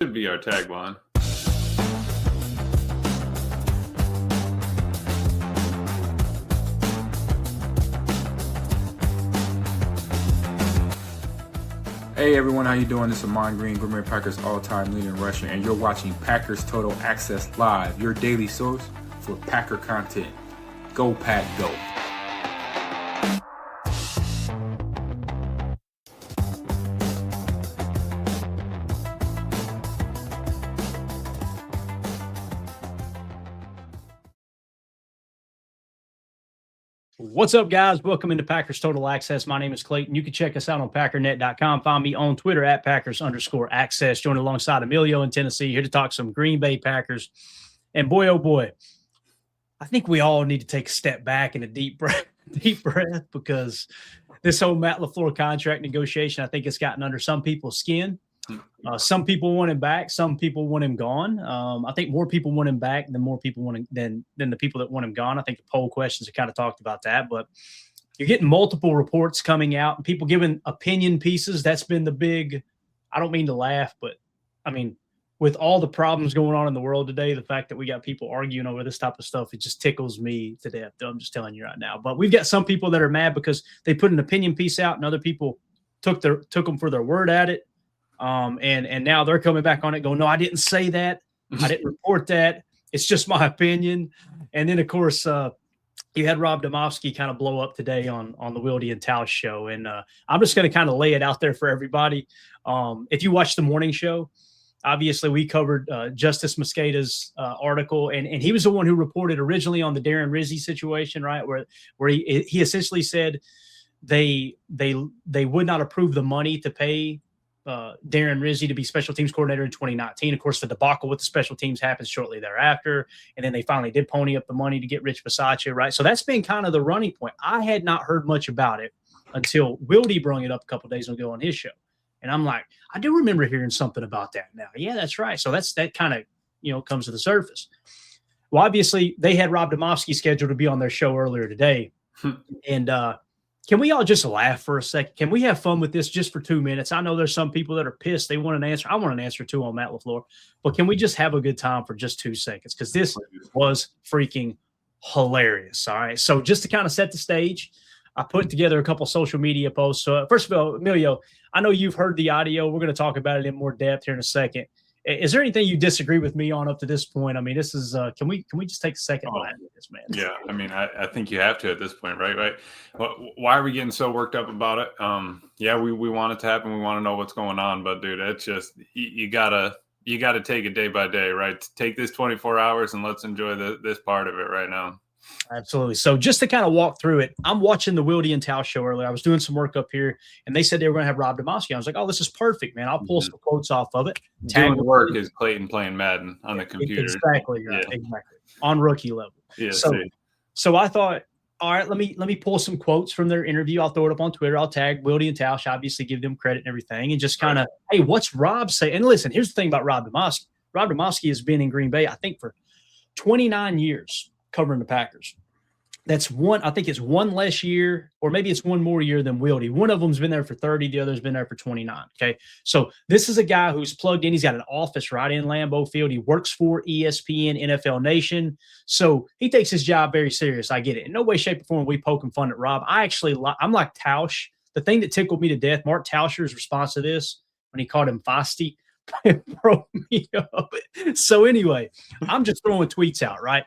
Should be our tagline. Hey everyone, how you doing? This is Amon Green, Green Bay Packers all-time leading rusher, and you're watching Packers Total Access Live, your daily source for Packer content. Go Pack, go! What's up, guys? Welcome into Packers Total Access. My name is Clayton. You can check us out on packernet.com. Find me on Twitter at Packers_access. Joined alongside Emilio in Tennessee, here to talk some Green Bay Packers. And boy, oh boy, I think we all need to take a step back and a deep breath, because this whole Matt LaFleur contract negotiation, I think it's gotten under some people's skin. Some people want him back. Some people want him gone. I think more people want him back than the people that want him gone. I think the poll questions have kind of talked about that, but you're getting multiple reports coming out and people giving opinion pieces. That's been the big, I don't mean to laugh, but I mean, with all the problems going on in the world today, the fact that we got people arguing over this type of stuff, it just tickles me to death. I'm just telling you right now, but we've got some people that are mad because they put an opinion piece out and other people took them for their word at it. And now they're coming back on it going, no, I didn't say that. I didn't report that. It's just my opinion. And then, of course, you had Rob Demovsky kind of blow up today on the Wildy and Tausch show. And I'm just going to kind of lay it out there for everybody. If you watch the morning show, obviously we covered Justice Mosqueda's article, and he was the one who reported originally on the Darren Rizzi situation, right, where he essentially said they would not approve the money to pay Darren Rizzi to be special teams coordinator in 2019. Of course, the debacle with the special teams happened shortly thereafter. And then they finally did pony up the money to get Rich Bisaccia, right? So that's been kind of the running point. I had not heard much about it until Wildy brought it up a couple of days ago on his show. And I'm like, I do remember hearing something about that now. Yeah, that's right. So that kind of, comes to the surface. Well, obviously they had Rob Demovsky scheduled to be on their show earlier today. And, can we all just laugh for a second? Can we have fun with this just for 2 minutes? I know there's some people that are pissed. They want an answer. I want an answer too on Matt LaFleur. But can we just have a good time for just 2 seconds? Because this was freaking hilarious. All right. So just to kind of set the stage, I put together a couple social media posts. So first of all, Emilio, I know you've heard the audio. We're going to talk about it in more depth here in a second. Is there anything you disagree with me on up to this point? I mean, this is can we just take a second and laugh at this, man? Yeah, I mean, I think you have to at this point, right? Why are we getting so worked up about it? Yeah, we want it to happen. We want to know what's going on, but dude, it's just you gotta take it day by day, right? Take this 24 hours and let's enjoy this part of it right now. Absolutely. So just to kind of walk through it, I'm watching the Wildy and Tausch show earlier. I was doing some work up here, and they said they were going to have Rob Demovsky. I was like, oh, this is perfect, man. I'll pull some quotes off of it. Doing the work is Clayton playing Madden on the computer. Exactly. Right. Yeah. Exactly. On rookie level. Yeah. So I thought, all right, let me pull some quotes from their interview. I'll throw it up on Twitter. I'll tag Wildy and Tausch, obviously give them credit and everything, and just kind of, hey, what's Rob say? And listen, here's the thing about Rob Demovsky. Rob Demovsky has been in Green Bay, I think, for 29 years covering the Packers. That's one, I think it's one less year, or maybe it's one more year than Wildy. One of them's been there for 30, the other's been there for 29. Okay. So this is a guy who's plugged in. He's got an office right in Lambeau Field. He works for ESPN, NFL Nation. So he takes his job very serious. I get it. In no way, shape, or form we poking fun at Rob. I'm like Tausch. The thing that tickled me to death, Mark Tauscher's response to this when he called him feisty, broke me up. So anyway, I'm just throwing tweets out, right?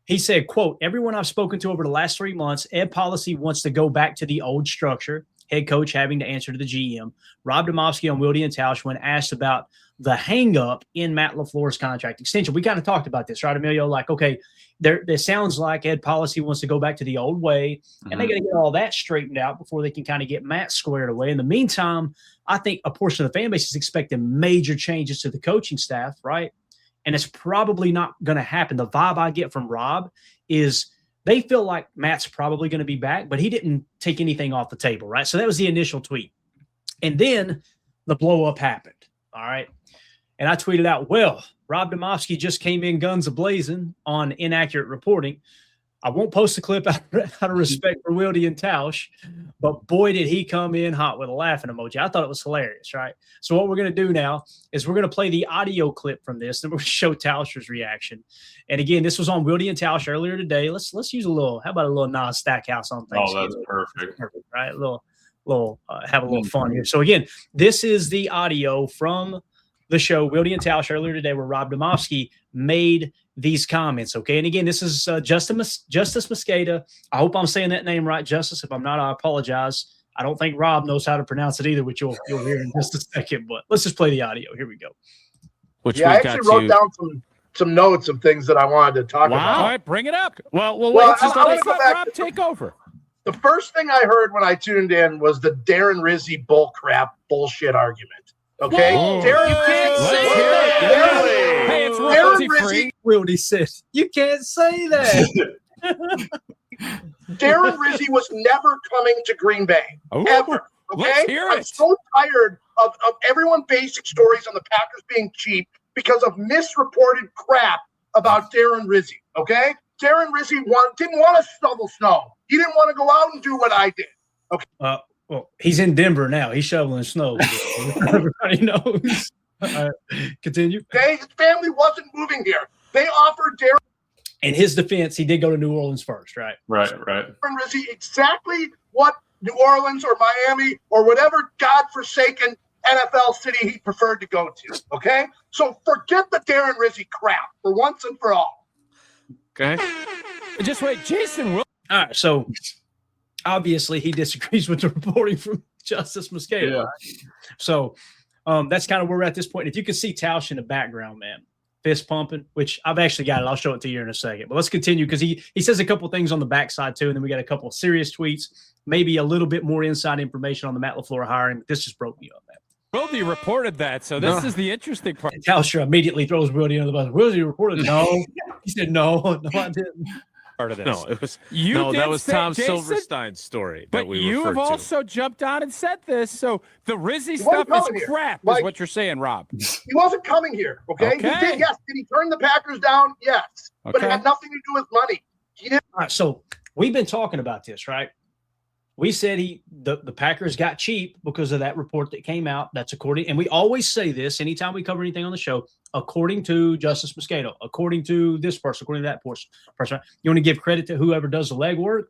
He said, quote, everyone I've spoken to over the last 3 months, Ed Policy wants to go back to the old structure, head coach having to answer to the GM. Rob Demovsky on Wildy and Tausch when asked about the hang-up in Matt LaFleur's contract extension. We kind of talked about this, right, Emilio? Like, okay, there sounds like Ed Policy wants to go back to the old way, and they got to get all that straightened out before they can kind of get Matt squared away. In the meantime, I think a portion of the fan base is expecting major changes to the coaching staff, right? And it's probably not going to happen. The vibe I get from Rob is they feel like Matt's probably going to be back, but he didn't take anything off the table, right? So that was the initial tweet. And then the blow-up happened, all right? And I tweeted out, well, Rob Demovsky just came in guns a-blazing on inaccurate reporting. I won't post the clip out of respect for Wildy and Tausch, but boy, did he come in hot with a laughing emoji. I thought it was hilarious, right? So what we're going to do now is we're going to play the audio clip from this, and we're going to show Tauscher's reaction. And again, this was on Wildy and Tausch earlier today. Let's use a little. How about a little Nas Stackhouse on Thanksgiving? Oh, that's perfect. Right? Have a little fun here. So again, this is the audio from the show Wildy and Tausch earlier today, where Rob Domofsky made these comments. Okay, and again, this is Justice Mosqueda. I hope I'm saying that name right, Justice. If I'm not, I apologize. I don't think Rob knows how to pronounce it either, which you'll hear in just a second. But let's just play the audio. Here we go. I actually wrote down some notes of things that I wanted to talk about. All right, bring it up. Well, let's let Rob take over. The first thing I heard when I tuned in was the Darren Rizzi bullshit argument. Okay, Whoa. Darren, You can't say that. Hey, it's royalty free. Wildy said, "You can't say that." Darren Rizzi was never coming to Green Bay, ever. Okay, let's hear it. I'm so tired of everyone basing stories on the Packers being cheap because of misreported crap about Darren Rizzi. Okay, Darren Rizzi didn't want to shovel snow. He didn't want to go out and do what I did. Okay. Well, he's in Denver now. He's shoveling snow. Everybody knows. Continue. Okay, his family wasn't moving here. They offered Darren. In his defense, he did go to New Orleans first, right? Right. Darren Rizzi exactly what New Orleans or Miami or whatever godforsaken NFL city he preferred to go to. Okay, so forget the Darren Rizzi crap for once and for all. Okay. Just wait, Jason will. All right, so obviously he disagrees with the reporting from Justice Mosqueda. Yeah. Right? So that's kind of where we're at this point. If you can see Tausch in the background, man, fist pumping, which I've actually got it. I'll show it to you in a second. But let's continue because he says a couple things on the backside too, and then we got a couple of serious tweets, maybe a little bit more inside information on the Matt LaFleur hiring. This just broke me up, man. Wildy reported that, so this is the interesting part. Tausch immediately throws Wildy under the bus. Wildy reported no. He said no, I didn't. Part of this. No, it was that was Tom Silverstein's story. But you have also jumped on and said this. So the Rizzi stuff is crap, is what you're saying, Rob. He wasn't coming here. Okay. He did, yes. Did he turn the Packers down? Yes. Okay. But it had nothing to do with money. He didn't. All right, so we've been talking about this, right? We said the Packers got cheap because of that report that came out. That's according, and we always say this anytime we cover anything on the show, according to Justice Mosqueda, according to this person, according to that person. You want to give credit to whoever does the legwork.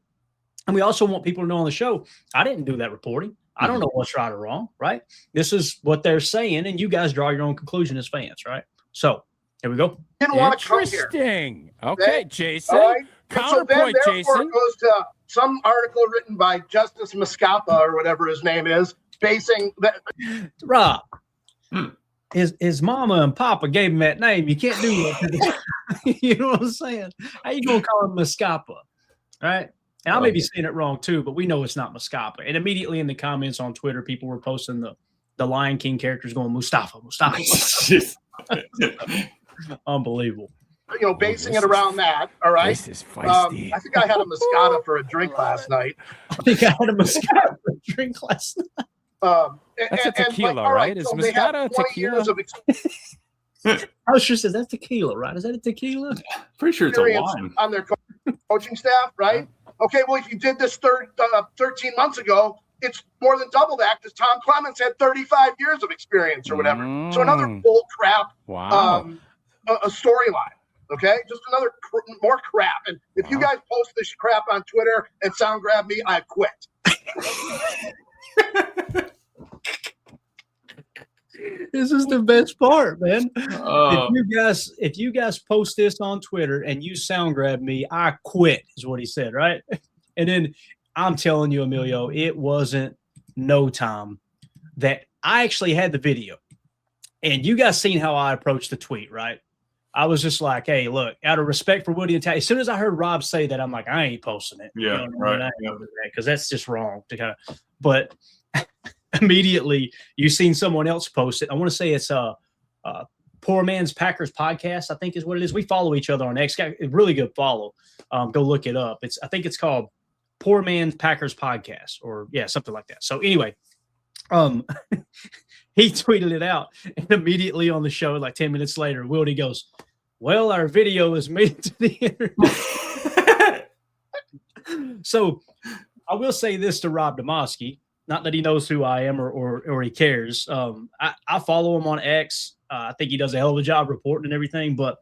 And we also want people to know on the show, I didn't do that reporting. I don't know what's right or wrong, right? This is what they're saying, and you guys draw your own conclusion as fans, right? So here we go. Didn't want to come here. Interesting. Okay, Jason. Right? Counterpoint, so Jason. It goes to some article written by Justice Moscapa or whatever his name is, basing that. Rob, his mama and papa gave him that name. You can't do that. You know what I'm saying? How you gonna call him Moscapa, right? And I may be saying it wrong too, but we know it's not Moscapa. And immediately in the comments on Twitter, people were posting the Lion King characters going Mustafa. Unbelievable. You know, basing it around that. All right. This is feisty. I think I had a Moscata for a drink last night. That's a tequila, right? Is Moscata a tequila? Tauscher says that's tequila, right? Is that a tequila? Pretty sure it's a wine. On their coaching staff, right? Okay, well, if you did this 13 months ago, it's more than double that because Tom Clements had 35 years of experience or whatever. So another bull crap a storyline. Okay, just another more crap. And if you guys post this crap on Twitter and sound grab me, I quit. This is the best part, man. If you guys post this on Twitter and you sound grab me, I quit, is what he said, right? And then I'm telling you, Emilio, it wasn't no time that I actually had the video. And you guys seen how I approached the tweet, right? I was just like, hey, look, out of respect for Woody and Ty, as soon as I heard Rob say that, I'm like, I ain't posting it. Yeah, right. Because that's just wrong to kind of. But immediately, you seen someone else post it. I want to say it's Poor Man's Packers podcast, I think is what it is. We follow each other on X. Got a really good follow. Go look it up. I think it's called Poor Man's Packers podcast, or something like that. So anyway, he tweeted it out, and immediately on the show, like 10 minutes later, Wildy goes, well, our video is made it to the internet. So I will say this to Rob Demoski, not that he knows who I am or he cares. I follow him on X. I think he does a hell of a job reporting and everything, but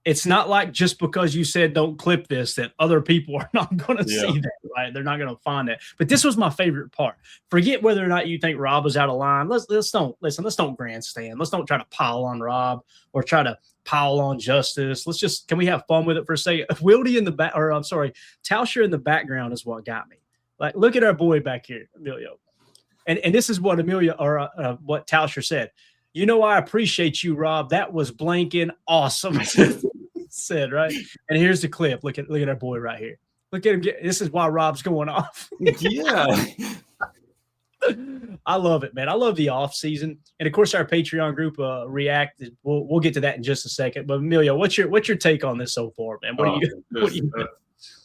it's not like just because you said don't clip this that other people are not going to see that, right? They're not going to find that. But this was my favorite part. Forget whether or not you think Rob was out of line. Let's don't grandstand. Let's don't try to pile on Rob or try to pile on Justice. Can we have fun with it for a second? Wildy in the back, or I'm sorry, Tauscher in the background is what got me. Like, look at our boy back here, Emilio. And this is what what Tauscher said. You know, I appreciate you, Rob. That was blanking awesome. Said, right? And here's the clip. Look at our boy right here. Look at him. This is why Rob's going off. Yeah. I love it, man. I love the off season. And of course, our Patreon group reacted. We'll get to that in just a second. But Emilio, what's your take on this so far, man? What do you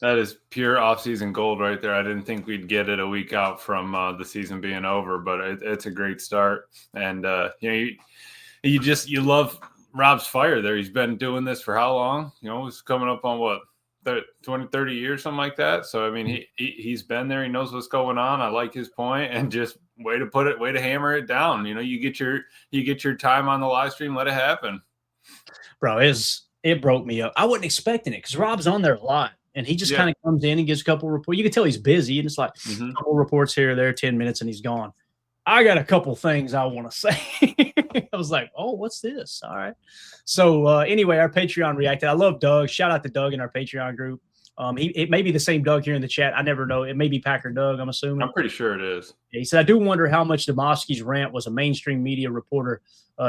that is pure off-season gold right there. I didn't think we'd get it a week out from the season being over, but it's a great start. And you love Rob's fire there. He's been doing this for how long? It's coming up on what, 20, 30 years, something like that. So, I mean, he's been there. He knows what's going on. I like his point, and just way to hammer it down. You get your time on the live stream, let it happen. Bro, it broke me up. I wasn't expecting it because Rob's on there a lot. And he just kind of comes in and gives a couple reports. You can tell he's busy, and it's like a couple reports here or there, 10 minutes, and he's gone. I got a couple things I want to say. I was like, oh, what's this? All right. So anyway, our Patreon reacted. I love Doug. Shout out to Doug in our Patreon group. It may be the same Doug here in the chat. I never know. It may be Packer Doug, I'm assuming. I'm pretty sure it is. He said, I do wonder how much Demoski's rant was a mainstream media reporter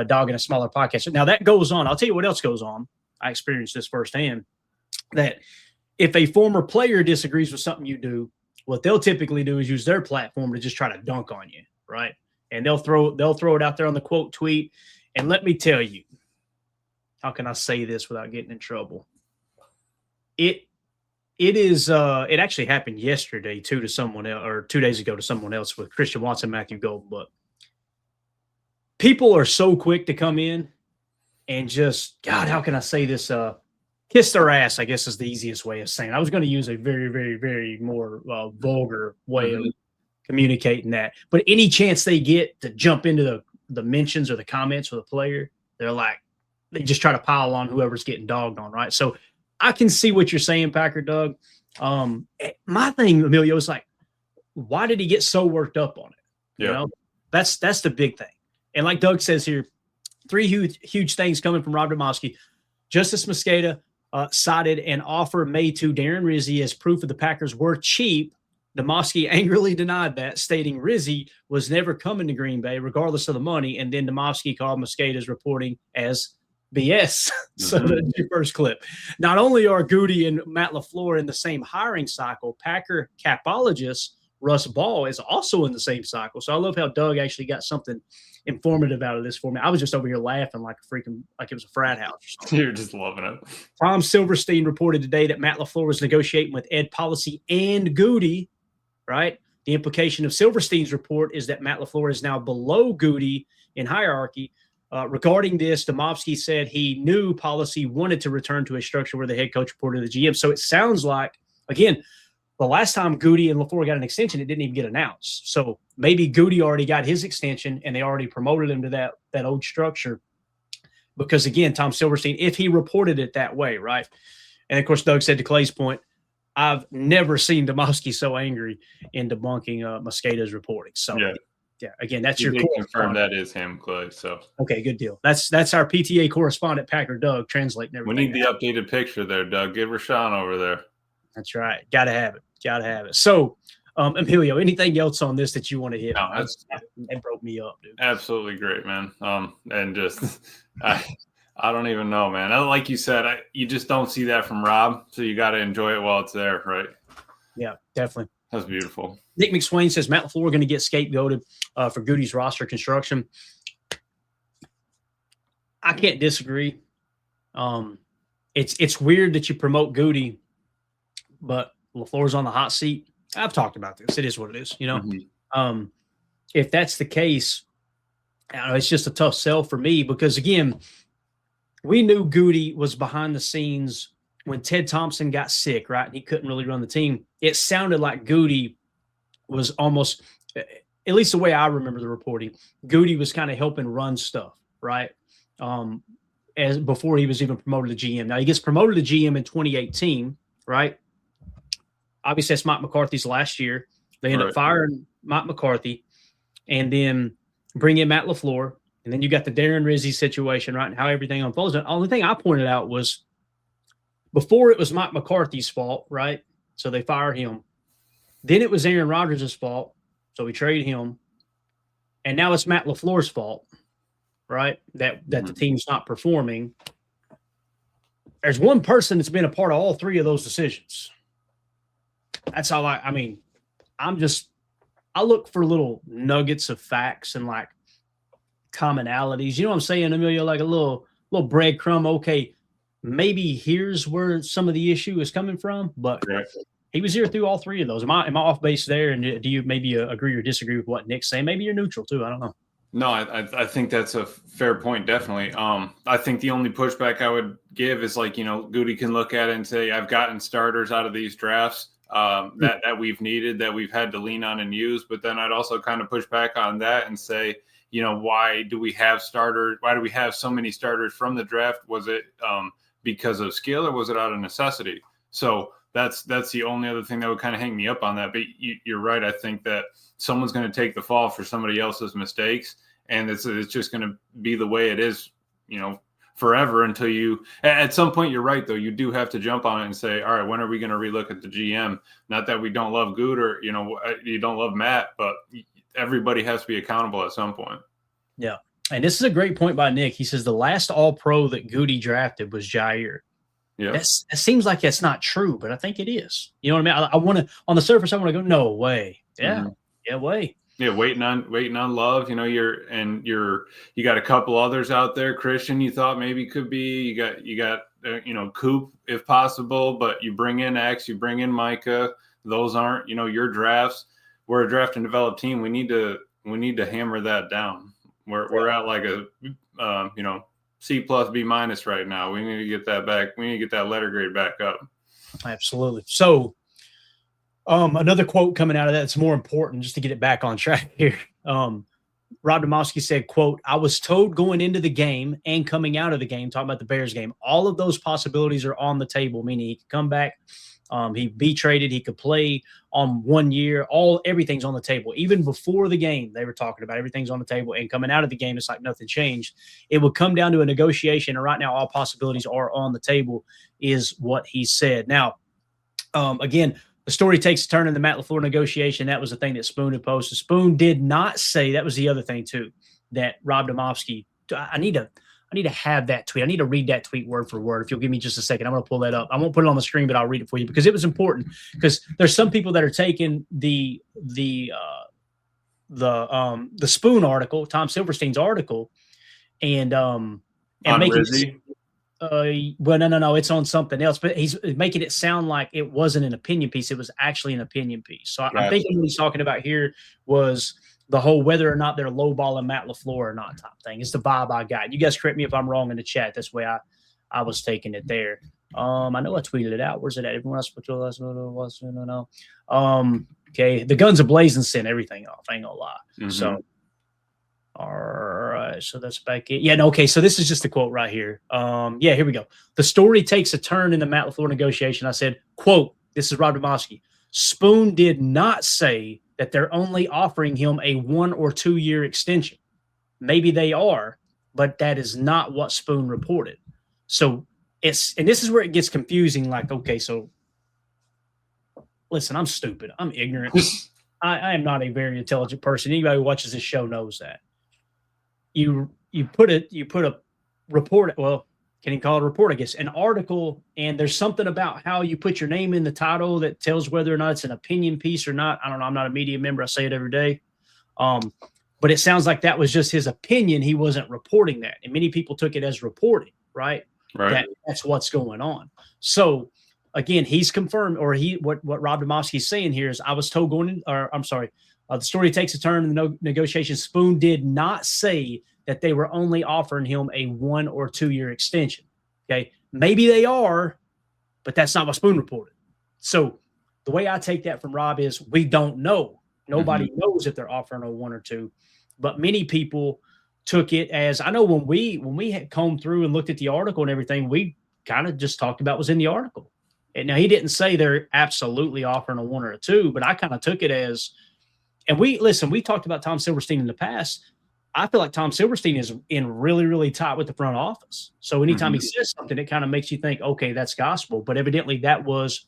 dogging a smaller podcast. Now, that goes on. I'll tell you what else goes on. I experienced this firsthand, that if a former player disagrees with something you do, what they'll typically do is use their platform to just try to dunk on you, right? And they'll throw it out there on the quote tweet. And let me tell you, how can I say this without getting in trouble? It actually happened yesterday too to someone else, or 2 days ago to someone else with Christian Watson, Matthew Golden. But people are so quick to come in and just, God, how can I say this? Kiss their ass, I guess, is the easiest way of saying it. I was going to use a very, very, very more vulgar way of communicating that. But any chance they get to jump into the mentions or the comments for the player, they just try to pile on whoever's getting dogged on, right? So I can see what you're saying, Packer Doug. My thing, Emilio, is like, why did he get so worked up on it? Yeah. That's the big thing. And like Doug says here, 3 huge things coming from Rob Demoski. Justice Mosqueda cited an offer made to Darren Rizzi as proof of the Packers were cheap. Demoski angrily denied that, stating Rizzi was never coming to Green Bay, regardless of the money. And then Demoski called Mosqueda's reporting as BS. So that's your first clip. Not only are Goody and Matt LaFleur in the same hiring cycle, Packer capologist Russ Ball is also in the same cycle. So I love how Doug actually got something informative out of this for me. I was just over here laughing like it was a frat house or something. You're just loving it. Tom Silverstein reported today that Matt LaFleur was negotiating with Ed Policy and Goody, right? The implication of Silverstein's report is that Matt LaFleur is now below Goody in hierarchy. Regarding this, Demoski said he knew Policy wanted to return to a structure where the head coach reported to the GM. So it sounds like, again, the last time Goody and LaFleur got an extension, it didn't even get announced. So maybe Goody already got his extension and they already promoted him to that old structure. Because, again, Tom Silverstein, if he reported it that way, right? And, of course, Doug said to Clay's point, I've never seen Demoski so angry in debunking Mosqueda's reporting. So, yeah, again, that's your confirm that is him, Clay. So okay, good deal. That's our PTA correspondent, Packer Doug, translating everything. We need the updated picture there, Doug. Get Rashawn over there. That's right. Got to have it. So, Emilio, anything else on this that you want to hit? No, that broke me up, dude. Absolutely great, man. And just I don't even know, man. Like you said, you just don't see that from Rob, so you got to enjoy it while it's there, right? Yeah, definitely. That's beautiful. Nick McSwain says Matt LaFleur going to get scapegoated for Goody's roster construction. I can't disagree. It's weird that you promote Goody, but LaFleur's on the hot seat. I've talked about this. It is what it is, you know. Mm-hmm. If that's the case, it's just a tough sell for me because, again, we knew Goody was behind the scenes when Ted Thompson got sick, right, and he couldn't really run the team, it sounded like Goody was almost, at least the way I remember the reporting, Goody was kind of helping run stuff, right? As before he was even promoted to GM. Now he gets promoted to GM in 2018, right? Obviously, that's Mike McCarthy's last year. They end up firing Mike McCarthy and then bring in Matt LaFleur. And then you got the Darren Rizzi situation, right? And how everything unfolds. The only thing I pointed out was before it was Mike McCarthy's fault, right? So they fire him. Then it was Aaron Rodgers' fault. So we trade him. And now it's Matt LaFleur's fault, right? That the team's not performing. There's one person that's been a part of all three of those decisions. That's all I mean, I look for little nuggets of facts and like commonalities. You know what I'm saying, Emilio? Like a little breadcrumb. Okay, maybe here's where some of the issue is coming from, but he was here through all three of those. Am I off base there? And do you maybe agree or disagree with what Nick's saying? Maybe you're neutral too. I don't know. No, I think that's a fair point. Definitely. I think the only pushback I would give is like, Goody can look at it and say, I've gotten starters out of these drafts that we've needed, that we've had to lean on and use. But then I'd also kind of push back on that and say, why do we have starters? Why do we have so many starters from the draft? Was it because of skill or was it out of necessity? So that's the only other thing that would kind of hang me up on that. But you're right. I think that someone's going to take the fall for somebody else's mistakes, and it's just going to be the way it is, forever until you. At some point, you're right though. You do have to jump on it and say, all right, when are we going to relook at the GM? Not that we don't love Good or you don't love Matt, but everybody has to be accountable at some point. Yeah, and this is a great point by Nick. He says the last All-Pro that Goody drafted was Jair. Yeah, that seems like that's not true, but I think it is. You know what I mean? I want to, on the surface, I want to go, no way. Yeah, way. Yeah, waiting on Love. You got a couple others out there. Christian, you thought maybe could be. You got Coop if possible, but you bring in X, you bring in Micah. Those aren't your drafts. We're a draft and develop team. We need to hammer that down. We're at like a C+ B- right now. We need to get that back. We need to get that letter grade back up. Absolutely. So another quote coming out of that's more important just to get it back on track here. Rob Demovsky said, quote, I was told going into the game and coming out of the game, talking about the Bears game, all of those possibilities are on the table, meaning he could come back. He'd be traded. He could play on 1 year. Everything's on the table. Even before the game, they were talking about everything's on the table. And coming out of the game, it's like nothing changed. It would come down to a negotiation. And right now, all possibilities are on the table, is what he said. Now, again, the story takes a turn in the Matt LaFleur negotiation. That was the thing that Spoon had posted. Spoon did not say, that was the other thing too, that Rob Demovsky, I need to have that tweet. I need to read that tweet word for word. If you'll give me just a second, I'm going to pull that up. I won't put it on the screen, but I'll read it for you because it was important. Because there's some people that are taking the Spoon article, Tom Silverstein's article, and making it, well, no, it's on something else. But he's making it sound like it wasn't an opinion piece. It was actually an opinion piece. So I'm thinking what he's talking about here was the whole whether or not they're lowballing Matt LaFleur or not type thing. It's the vibe I got. You guys correct me if I'm wrong in the chat. That's the way I was taking it there. I know I tweeted it out. Where's it at? Everyone else put your last no. Okay, the guns ablazing sent everything off. I ain't gonna lie. Mm-hmm. So, all right. So that's back in. Yeah. No, okay. So this is just a quote right here. Yeah. Here we go. The story takes a turn in the Matt LaFleur negotiation. I said, quote, this is Rob Demovsky. Spoon did not say that they're only offering him a 1 or 2 year extension. Maybe they are, but that is not what Spoon reported. So and this is where it gets confusing. Like, okay, so listen, I'm stupid. I'm ignorant. I am not a very intelligent person. Anybody who watches this show knows that. You put a report. Well, can you call it a report? I guess an article, and there's something about how you put your name in the title that tells whether or not it's an opinion piece or not. I don't know. I'm not a media member. I say it every day. But it sounds like that was just his opinion. He wasn't reporting that, and many people took it as reporting. Right. That's what's going on. So again, he's confirmed, or what Rob Demovsky is saying here is, I was told the story takes a turn in the negotiation. Spoon did not say that they were only offering him a 1 or 2 year extension. Okay. Maybe they are, but that's not what Spoon reported. So the way I take that from Rob is we don't know. Nobody knows if they're offering a 1 or 2, but many people took it as, I know when we had combed through and looked at the article and everything, we kind of just talked about was in the article. And now he didn't say they're absolutely offering a 1 or a 2, but I kind of took it as, and we talked about Tom Silverstein in the past. I feel like Tom Silverstein is in really, really tight with the front office. So anytime he says something, it kind of makes you think, okay, that's gospel. But evidently that was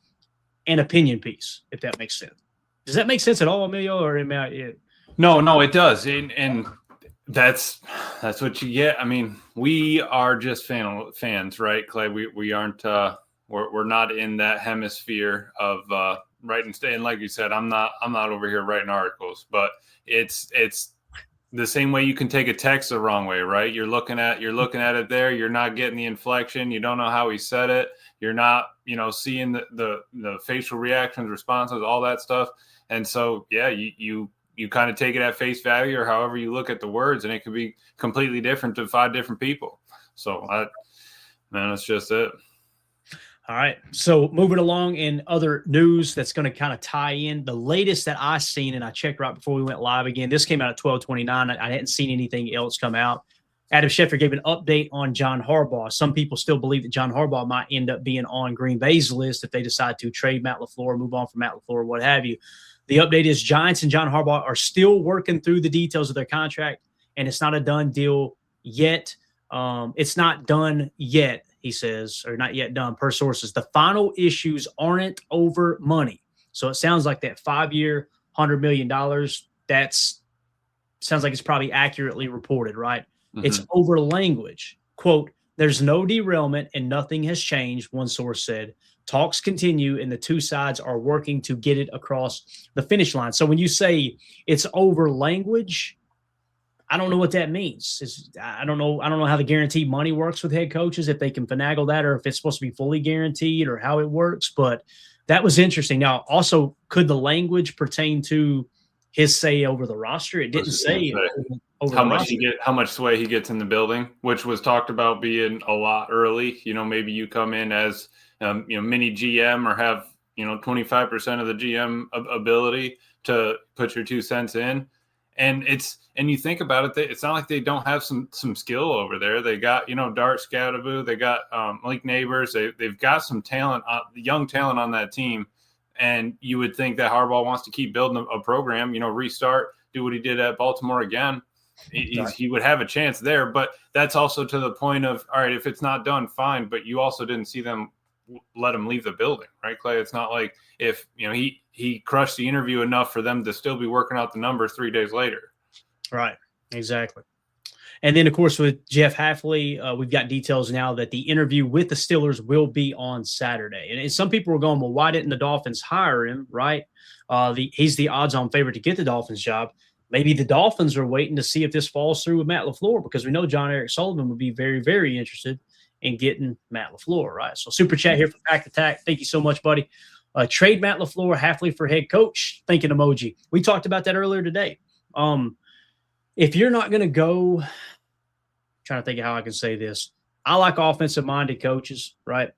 an opinion piece, if that makes sense. Does that make sense at all, Emilio? Or am I? No, it does. And that's what you get. I mean, we are just fans, right, Clay? We aren't we're not in that hemisphere of writing. And like you said, I'm not over here writing articles, but it's the same way you can take a text the wrong way, right? You're looking at it there. You're not getting the inflection. You don't know how he said it. You're not, seeing the facial reactions, responses, all that stuff. And so, yeah, you kind of take it at face value or however you look at the words, and it could be completely different to 5 different people. So, that's just it. All right. So moving along in other news that's going to kind of tie in, the latest that I seen, and I checked right before we went live again, this came out at 12:29. I hadn't seen anything else come out. Adam Schefter gave an update on John Harbaugh. Some people still believe that John Harbaugh might end up being on Green Bay's list if they decide to trade Matt LaFleur, move on from Matt LaFleur, what have you. The update is Giants and John Harbaugh are still working through the details of their contract, and it's not a done deal yet. It's not done yet, he says, or not yet done per sources. The final issues aren't over money. So it sounds like that 5-year, $100 million, sounds like it's probably accurately reported, right? It's over language. Quote, there's no derailment and nothing has changed, one source said. Talks continue and the two sides are working to get it across the finish line. So when you say it's over language, I don't know what that means. I don't know how the guaranteed money works with head coaches, if they can finagle that or if it's supposed to be fully guaranteed or how it works. But that was interesting. Now, also, could the language pertain to his say over the roster? It didn't say over how much sway he gets in the building, which was talked about being a lot early. Maybe you come in as mini GM or have 25% of the GM ability to put your 2 cents in. And you think about it, it's not like they don't have some skill over there. They got, Dart Scadaboo, they got Malik Neighbors. They've got some talent, young talent on that team. And you would think that Harbaugh wants to keep building a program, restart, do what he did at Baltimore again. He would have a chance there. But that's also to the point of, all right, if it's not done, fine. But you also didn't see them let him leave the building, right, Clay? It's not like if, he crushed the interview enough for them to still be working out the numbers 3 days later. Right. Exactly. And then, of course, with Jeff Hafley, we've got details now that the interview with the Steelers will be on Saturday. And some people were going, well, why didn't the Dolphins hire him, right? He's the odds-on favorite to get the Dolphins job. Maybe the Dolphins are waiting to see if this falls through with Matt LaFleur, because we know John Eric Sullivan would be very, very interested in getting Matt LaFleur, right? So super chat here for Pack Attack. Thank you so much, buddy. Trade Matt LaFleur, Hafley for head coach. Thinking emoji. We talked about that earlier today. If you're not going to go, I'm trying to think of how I can say this. I like offensive-minded coaches, right?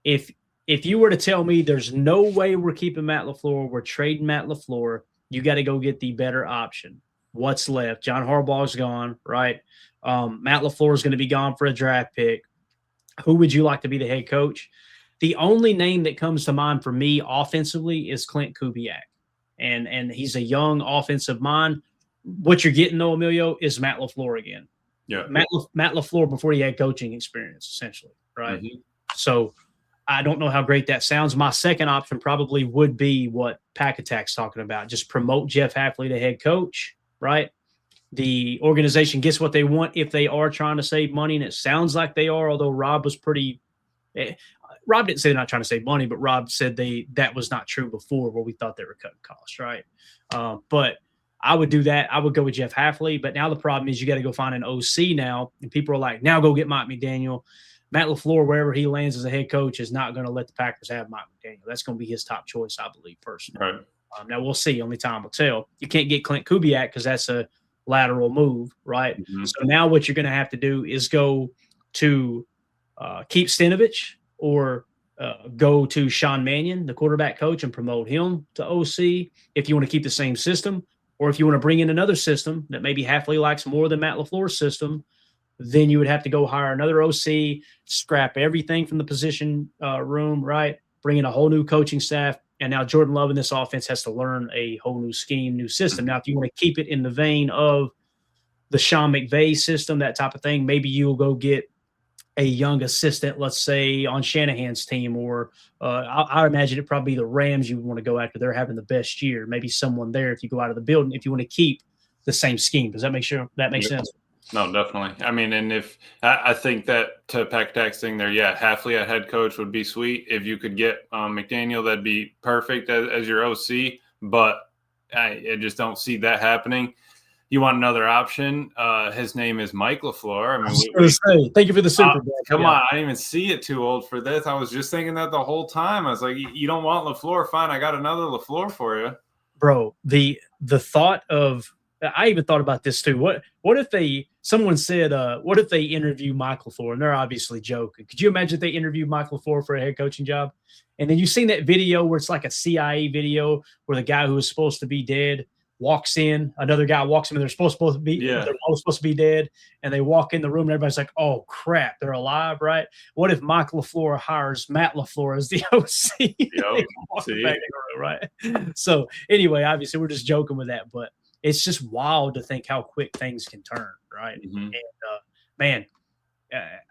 If you were to tell me there's no way we're keeping Matt LaFleur, we're trading Matt LaFleur, you got to go get the better option. What's left? John Harbaugh's gone, right? Matt LaFleur is going to be gone for a draft pick. Who would you like to be the head coach? The only name that comes to mind for me offensively is Clint Kubiak. And he's a young offensive mind. What you're getting, though, Emilio, is Matt LaFleur again. Yeah. Matt LaFleur before he had coaching experience, essentially, right? So I don't know how great that sounds. My second option probably would be what Pack Attack's talking about. Just promote Jeff Hafley to head coach, right? The organization gets what they want if they are trying to save money, and it sounds like they are, although Rob was pretty Rob didn't say they're not trying to save money, but Rob said that was not true before, where we thought they were cutting costs, right? But I would do that. I would go with Jeff Hafley. But now the problem is you got to go find an OC now, and people are like, now go get Mike McDaniel. Matt LaFleur, wherever he lands as a head coach, is not going to let the Packers have Mike McDaniel. That's going to be his top choice, I believe, personally. Right. Now we'll see. Only time will tell. You can't get Clint Kubiak because that's a lateral move, right? So now what you're going to have to do is go to keep Stenavich or go to Sean Mannion, the quarterback coach, and promote him to OC if you want to keep the same system. Or if you want to bring in another system that maybe Hafley likes more than Matt LaFleur's system, then you would have to go hire another OC, scrap everything from the position room, right? Bring in a whole new coaching staff. And now Jordan Love in this offense has to learn a whole new scheme, new system. Now, if you want to keep it in the vein of the Sean McVay system, that type of thing, maybe you'll go get a young assistant, let's say on Shanahan's team, or I imagine it'd probably be the Rams you would want to go after. They're having the best year. Maybe someone there if you go out of the building, if you want to keep the same scheme. Does that make sense? No, definitely. I mean, and if I think that to Pack Tax thing there, yeah, Hafley at head coach would be sweet. If you could get McDaniel, that'd be perfect as your OC, but I just don't see that happening. You want another option? His name is Mike LaFleur. I mean, thank you for the super. Come on, I didn't even see it too old for this. I was just thinking that the whole time. I was like, you don't want LaFleur? Fine, I got another LaFleur for you, bro. The thought of I even thought about this too. What if someone said, what if they interview Mike LaFleur? And they're obviously joking. Could you imagine if they interviewed Mike LaFleur for a head coaching job? And then you've seen that video where it's like a CIA video where the guy who was supposed to be dead walks in, another guy walks in, and they're supposed to be they're all supposed to be dead, and they walk in the room and everybody's like, oh crap, they're alive, right? What if Mike LaFleur hires Matt LaFleur as the OC? Right. So anyway, obviously we're just joking with that, but it's just wild to think how quick things can turn, right? And man,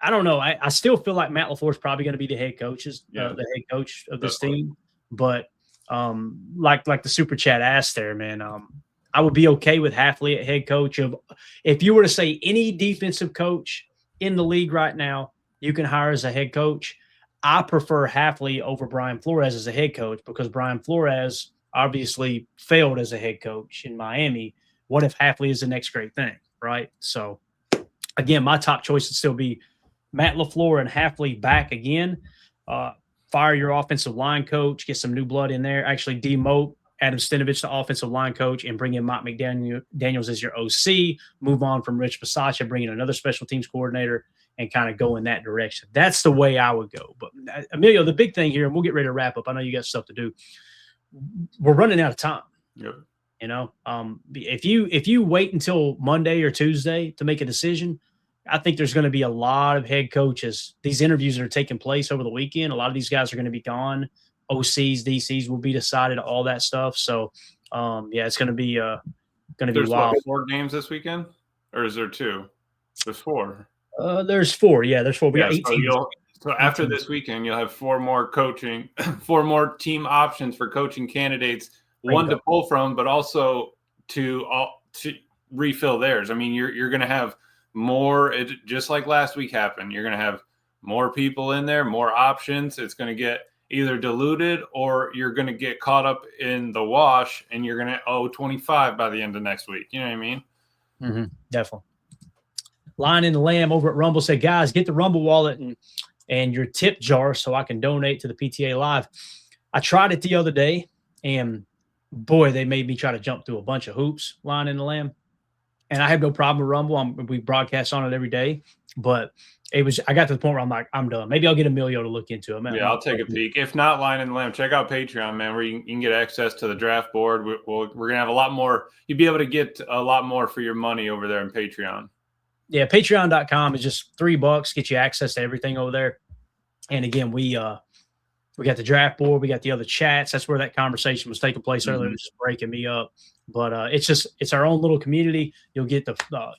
I don't know. I still feel like Matt LaFleur is probably going to be the head coach of this team, but like the super chat asked there, man, I would be okay with Hafley at head coach. If you were to say any defensive coach in the league right now, you can hire as a head coach. I prefer Hafley over Brian Flores as a head coach because Brian Flores obviously failed as a head coach in Miami. What if Hafley is the next great thing, right? So again, my top choice would still be Matt LaFleur and Hafley back again. Fire your offensive line coach, get some new blood in there, actually demote Adam Stenovich to offensive line coach and bring in Mike McDaniels as your OC, move on from Rich Bisaccia, bring in another special teams coordinator, and kind of go in that direction. That's the way I would go. But Emilio, the big thing here, and we'll get ready to wrap up. I know you got stuff to do. We're running out of time. Yep. You know, if you wait until Monday or Tuesday to make a decision, I think there's going to be a lot of head coaches. These interviews that are taking place over the weekend, a lot of these guys are going to be gone. OCs, DCs will be decided, all that stuff. So, it's going to be wild. There's 4 games this weekend, or is there 2? There's 4. There's 4. Yeah, there's 4. We got 18. So after this weekend, you'll have 4 more team options for coaching candidates. One to pull from, but also to refill theirs. I mean, you're going to have more, just like last week happened. You're going to have more people in there, more options. It's going to get either diluted or you're going to get caught up in the wash and you're going to owe 25 by the end of next week. You know what I mean? Mm-hmm. Definitely. Lion in the Lamb over at Rumble said, guys, get the Rumble wallet and your tip jar so I can donate to the PTA Live. I tried it the other day, and boy, they made me try to jump through a bunch of hoops, Lion in the Lamb. And I have no problem with Rumble. We broadcast on it every day. But I got to the point where I'm like, I'm done. Maybe I'll get Emilio to look into it. Man, I'll take a peek. If not, Lion in the Lamb, check out Patreon, man, where you can get access to the draft board. We're going to have a lot more. You'll be able to get a lot more for your money over there in Patreon. Yeah, patreon.com is just $3, get you access to everything over there. And again, we got the draft board, we got the other chats. That's where that conversation was taking place earlier, just breaking me up. But it's our own little community. You'll get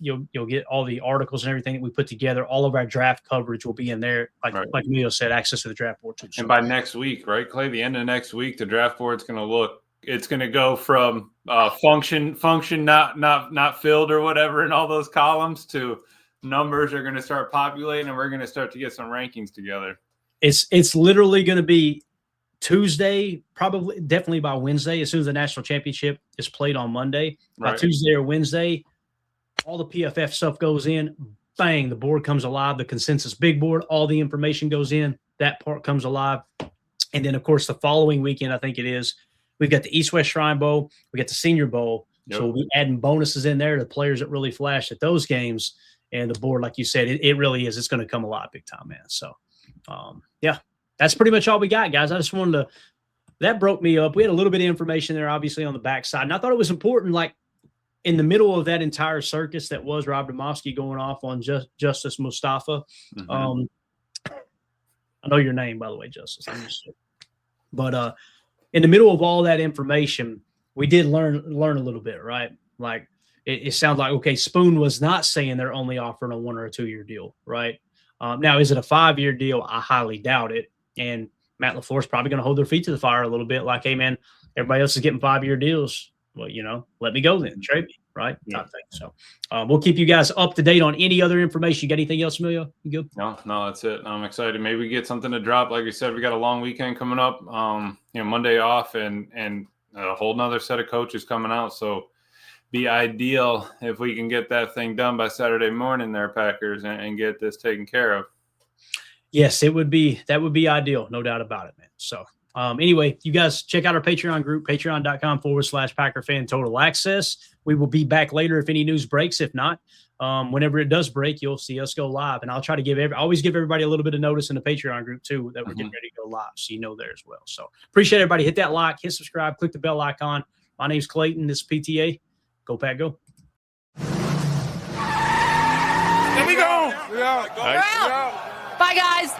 you'll get all the articles and everything that we put together. All of our draft coverage will be in there. Like Emilio said, access to the draft board too. And by next week, right, Clay? The end of next week, the draft board's going to look. It's going to go from function not filled or whatever in all those columns to numbers are going to start populating, and we're going to start to get some rankings together. It's literally going to be Tuesday, definitely by Wednesday, as soon as the national championship is played on Monday. By Tuesday or Wednesday, all the PFF stuff goes in. Bang, the board comes alive. The consensus big board, all the information goes in. That part comes alive. And then, of course, the following weekend, I think it is, we've got the East-West Shrine Bowl. We got the Senior Bowl. Yep. So we'll be adding bonuses in there to players that really flashed at those games. And the board, like you said, it really is. It's going to come alive big time, man. So, that's pretty much all we got, guys. I just wanted to, that broke me up. We had a little bit of information there, obviously, on the backside. And I thought it was important, like in the middle of that entire circus that was Rob Domofsky going off on Justice Mustafa. I know your name, by the way, Justice. But in the middle of all that information, we did learn a little bit, right? Like it sounds like, okay, Spoon was not saying they're only offering a 1 or a 2 year deal, right? Now, is it a 5-year deal? I highly doubt it. And Matt LaFleur is probably going to hold their feet to the fire a little bit. Like, hey, man, everybody else is getting 5-year deals. Well, let me go then. Trade me, right? Yeah. So we'll keep you guys up to date on any other information. You got anything else, Emilio? You good? No, that's it. I'm excited. Maybe we get something to drop. Like we said, we got a long weekend coming up. Monday off and a whole nother set of coaches coming out. So be ideal if we can get that thing done by Saturday morning there, Packers, and get this taken care of. Yes, that would be ideal. No doubt about it, man. So anyway, you guys check out our Patreon group, patreon.com/Packer Fan Total Access. We will be back later if any news breaks. If not, whenever it does break, you'll see us go live. And I'll try to always give everybody a little bit of notice in the Patreon group too, that we're getting ready to go live. So there as well. So appreciate everybody. Hit that like, hit subscribe, click the bell icon. My name's Clayton. This is PTA. Go Pack, go. There we go. We're out. Bye, guys.